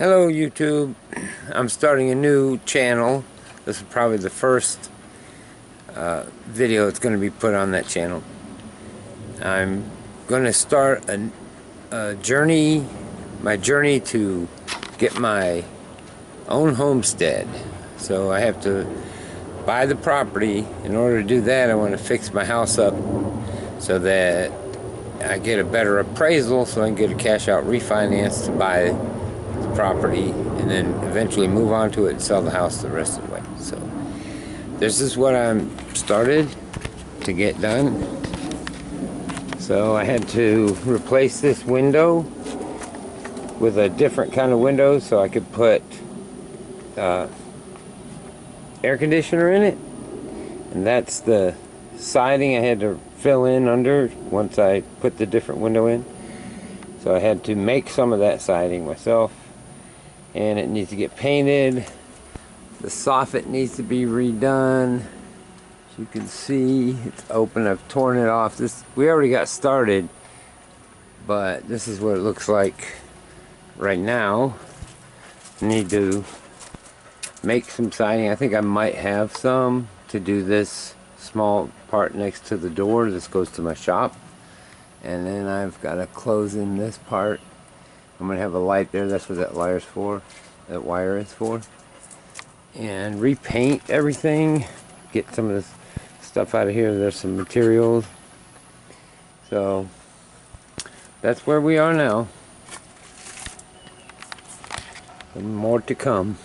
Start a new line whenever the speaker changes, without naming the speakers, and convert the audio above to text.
Hello YouTube. I'm starting a new channel. This is probably the first video that's going to be put on that channel. I'm going to start a journey, my journey to get my own homestead. So I have to buy the property. In order to do that, I want to fix my house up so that I get a better appraisal so I can get a cash out refinance to buy property and then eventually move on to it and sell the house the rest of the way. So this is what I'm started to get done. So I had to replace this window with a different kind of window so I could put air conditioner in it, and that's the siding I had to fill in under once I put the different window in. So I had to make some of that siding myself, and it needs to get painted. The soffit needs to be redone. As you can see, it's open. I've torn it off. We already got started, but this is what it looks like right now. I need to make some siding. I think I might have some to do this small part next to the door. This goes to my shop, and then I've got to close in this part. I'm going to have a light there. That's what that wire is for. And repaint everything. Get some of this stuff out of here. There's some materials. So that's where we are now. And more to come.